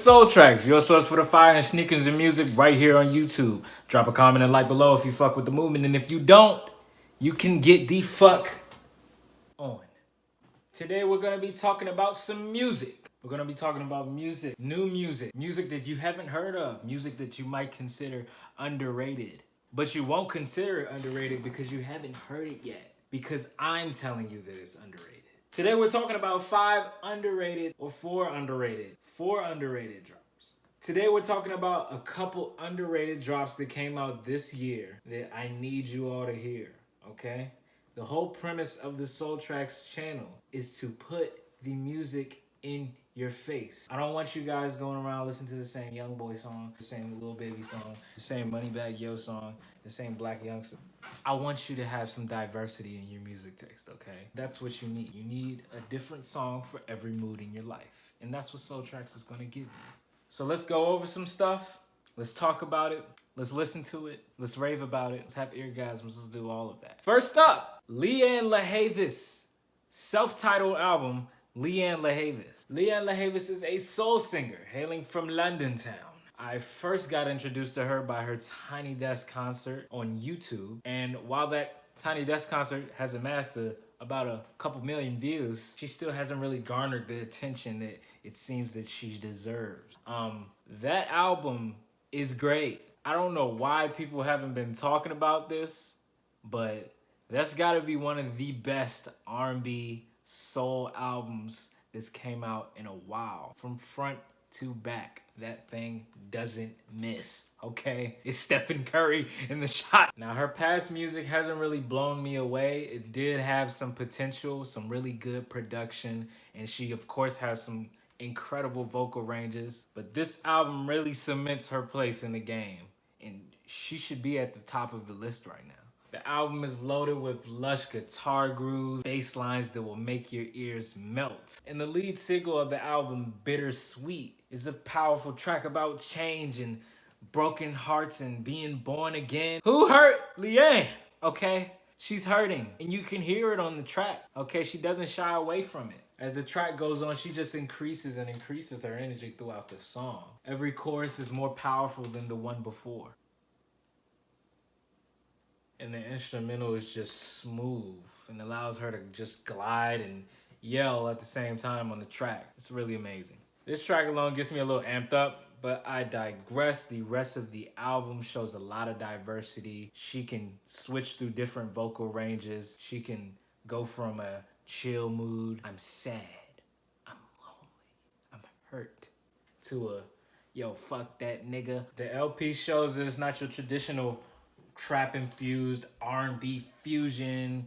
Soul Tracks, your source for the fire and sneakers and music right here on YouTube. Drop a comment and like below if you fuck with the movement, and if you don't, you can get the fuck on. Today we're gonna be talking about some music. We're gonna be talking about music, new music, music that you haven't heard of, music that you might consider underrated. But you won't consider it underrated because you haven't heard it yet. Because I'm telling you that it's underrated. Today we're talking about four underrated drops. Today we're talking about a couple underrated drops that came out this year that I need you all to hear, okay? The whole premise of the Soul Tracks channel is to put the music in your face. I don't want you guys going around listening to the same Young Boy song, the same Lil Baby song, the same Moneybagg Yo song, the same Black Youngster. I want you to have some diversity in your music taste, okay? That's what you need. You need a different song for every mood in your life. And that's what Soul Tracks is gonna give you. So let's go over some stuff. Let's talk about it. Let's listen to it. Let's rave about it. Let's have eargasms. Let's do all of that. First up, Leanne LaHavis. Self-titled album, Leanne LaHavis. Leanne LaHavis is a soul singer hailing from London town. I first got introduced to her by her Tiny Desk concert on YouTube. And while that Tiny Desk concert has amassed about a couple million views, she still hasn't really garnered the attention that it seems that she deserves. That album is great. I don't know why people haven't been talking about this, but that's gotta be one of the best R&B soul albums that's came out in a while. From front to back, that thing doesn't miss, okay? It's Stephen Curry in the shot. Now, her past music hasn't really blown me away. It did have some potential, some really good production, and she, of course, has some incredible vocal ranges, but this album really cements her place in the game, and she should be at the top of the list right now. The album is loaded with lush guitar grooves, bass lines that will make your ears melt. And the lead single of the album, Bittersweet, is a powerful track about change and broken hearts and being born again. Who hurt? Leanne, okay? She's hurting, and you can hear it on the track, okay? She doesn't shy away from it. As the track goes on, she just increases and increases her energy throughout the song. Every chorus is more powerful than the one before. And the instrumental is just smooth and allows her to just glide and yell at the same time on the track. It's really amazing. This track alone gets me a little amped up, but I digress. The rest of the album shows a lot of diversity. She can switch through different vocal ranges. She can go from a chill mood, I'm sad, I'm lonely, I'm hurt, to a, yo, fuck that nigga. The LP shows that it's not your traditional trap-infused R&B fusion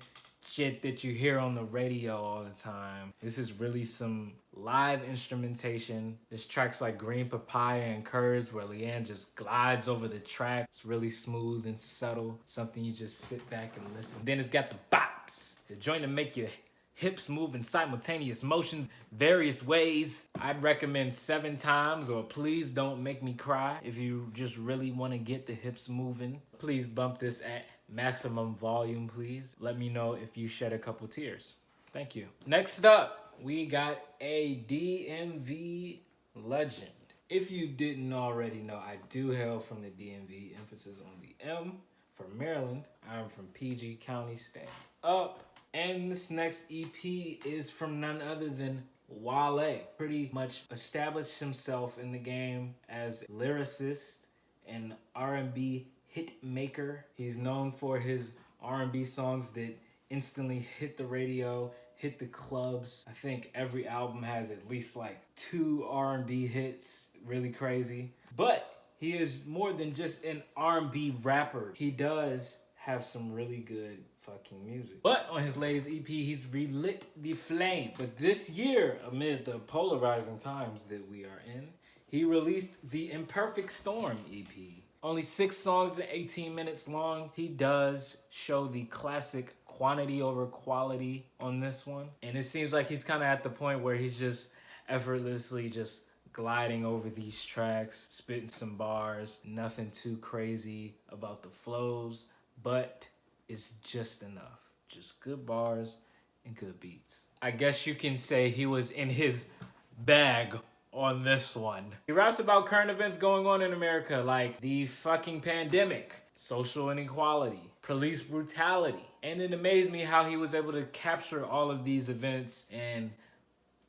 shit that you hear on the radio all the time. This is really some live instrumentation. There's tracks like Green Papaya and Curves where Leanne just glides over the track. It's really smooth and subtle, something you just sit back and listen. Then it's got the bops, the joint to make your hips move in simultaneous motions various ways. I'd recommend 7 times or Please Don't Make Me Cry if you just really want to get the hips moving. Please bump this at maximum volume, please. Let me know if you shed a couple tears. Thank you. Next up, we got a DMV legend. If you didn't already know, I do hail from the DMV, emphasis on the M. From Maryland, I'm from PG County, stand up. And this next EP is from none other than Wale. Pretty much established himself in the game as lyricist and R&B hit maker. He's known for his R&B songs that instantly hit the radio, hit the clubs. I think every album has at least like 2 R&B hits. Really crazy. But he is more than just an R&B rapper. He does have some really good fucking music. But on his latest EP, he's relit the flame. But this year, amid the polarizing times that we are in, he released the Imperfect Storm EP. Only 6 songs and 18 minutes long. He does show the classic quantity over quality on this one. And it seems like he's kind of at the point where he's just effortlessly just gliding over these tracks, spitting some bars, nothing too crazy about the flows, but it's just enough. Just good bars and good beats. I guess you can say he was in his bag on this one. He raps about current events going on in America, like the fucking pandemic, social inequality, police brutality. And it amazed me how he was able to capture all of these events and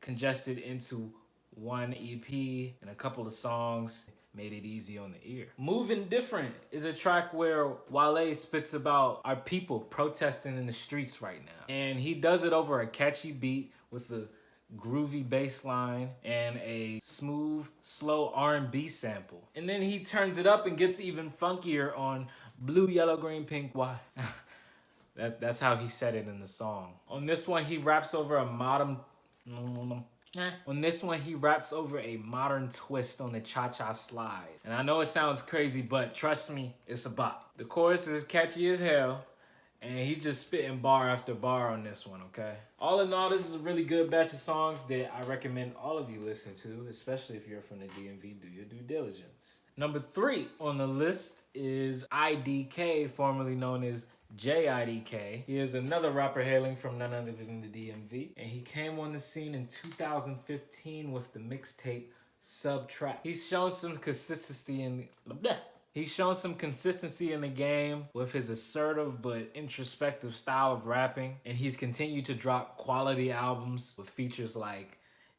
congest it into one EP and a couple of songs. Made it easy on the ear. Moving Different is a track where Wale spits about our people protesting in the streets right now. And he does it over a catchy beat with a groovy bass line and a smooth, slow R&B sample. And then he turns it up and gets even funkier on Blue, Yellow, Green, Pink, White. That's how he said it in the song. On this one, he raps over a modern... On this one, he raps over a modern twist on the cha-cha slide. And I know it sounds crazy, but trust me, it's a bop. The chorus is catchy as hell, and he's just spitting bar after bar on this one, okay? All in all, this is a really good batch of songs that I recommend all of you listen to, especially if you're from the DMV, do your due diligence. Number 3 on the list is IDK, formerly known as JIDK. He is another rapper hailing from none other than the DMV, and he came on the scene in 2015 with the mixtape Subtract. He's shown some consistency in the game with his assertive but introspective style of rapping, and he's continued to drop quality albums with features like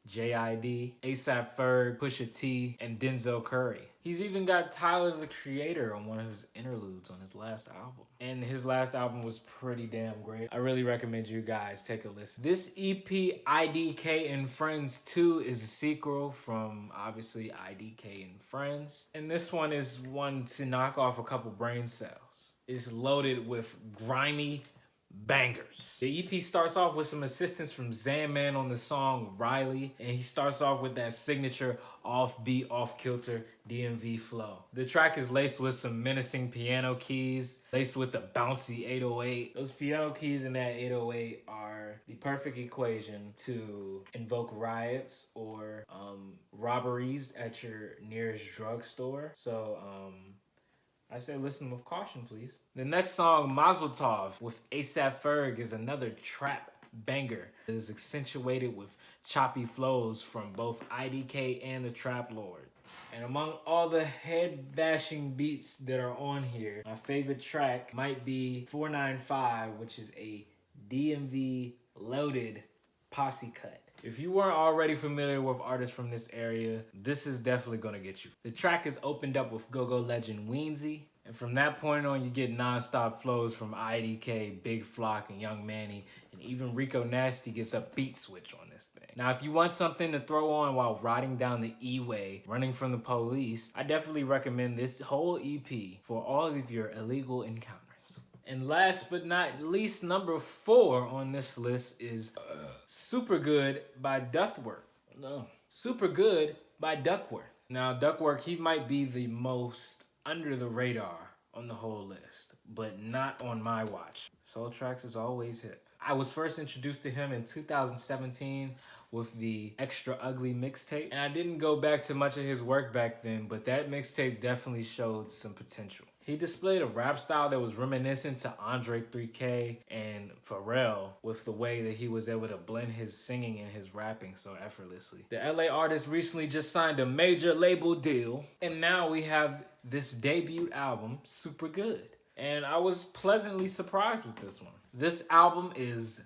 JID, ASAP Ferg, Pusha T, and Denzel Curry. He's even got Tyler, the Creator, on one of his interludes on his last album. And his last album was pretty damn great. I really recommend you guys take a listen. This EP, IDK and Friends 2, is a sequel from, obviously, IDK and Friends. And this one is one to knock off a couple brain cells. It's loaded with grimy bangers. The EP starts off with some assistance from Zanman on the song Riley, and he starts off with that signature offbeat, off-kilter DMV flow. The track is laced with some menacing piano keys, laced with a bouncy 808. Those piano keys in that 808 are the perfect equation to invoke riots or robberies at your nearest drugstore. So, I say listen with caution, please. The next song, Mazel Tov, with ASAP Ferg, is another trap banger. It is accentuated with choppy flows from both IDK and the Trap Lord. And among all the head-bashing beats that are on here, my favorite track might be 495, which is a DMV loaded posse cut. If you weren't already familiar with artists from this area, this is definitely gonna get you. The track is opened up with go-go legend Weezy, and from that point on, you get non-stop flows from IDK, Big Flock, and Young Manny, and even Rico Nasty gets a beat switch on this thing. Now, if you want something to throw on while riding down the E-way, running from the police, I definitely recommend this whole EP for all of your illegal encounters. And last but not least, number 4 on this list is Super Good by Duckworth. Super Good by Duckworth. Now, Duckworth, he might be the most under the radar on the whole list, but not on my watch. Soul Tracks is always hip. I was first introduced to him in 2017 with the Extra Ugly mixtape, and I didn't go back to much of his work back then, but that mixtape definitely showed some potential. He displayed a rap style that was reminiscent to Andre 3K and Pharrell with the way that he was able to blend his singing and his rapping so effortlessly. The LA artist recently just signed a major label deal, and now we have this debut album, Super Good. And I was pleasantly surprised with this one. This album is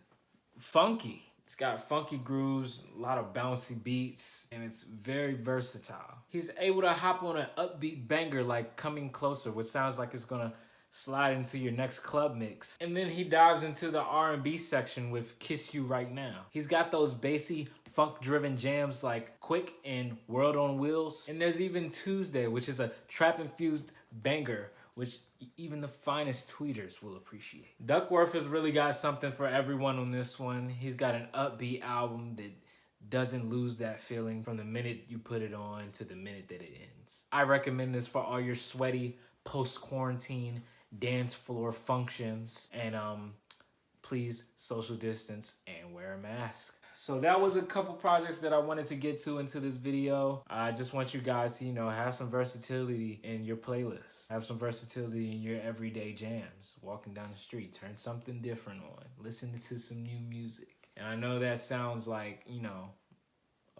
funky. It's got funky grooves, a lot of bouncy beats, and it's very versatile. He's able to hop on an upbeat banger like Coming Closer, which sounds like it's gonna slide into your next club mix. And then he dives into the R&B section with Kiss You Right Now. He's got those bassy, funk-driven jams like Quick and World on Wheels. And there's even Tuesday, which is a trap-infused banger, which even the finest tweeters will appreciate. Duckworth has really got something for everyone on this one. He's got an upbeat album that doesn't lose that feeling from the minute you put it on to the minute that it ends. I recommend this for all your sweaty post-quarantine dance floor functions. And please social distance and wear a mask. So that was a couple projects that I wanted to get to into this video. I just want you guys to, have some versatility in your playlists. Have some versatility in your everyday jams. Walking down the street, turn something different on. Listen to some new music. And I know that sounds like,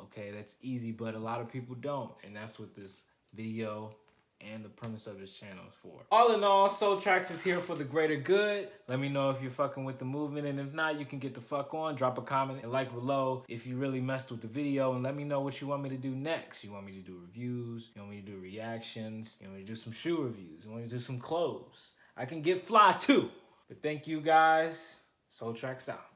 Okay, that's easy, but a lot of people don't. And that's what this video and the premise of this channel is for. All in all, Soul Tracks is here for the greater good. Let me know if you're fucking with the movement, and if not, you can get the fuck on. Drop a comment and like below if you really messed with the video, and let me know what you want me to do next. You want me to do reviews? You want me to do reactions? You want me to do some shoe reviews? You want me to do some clothes? I can get fly too. But thank you guys. Soul Tracks out.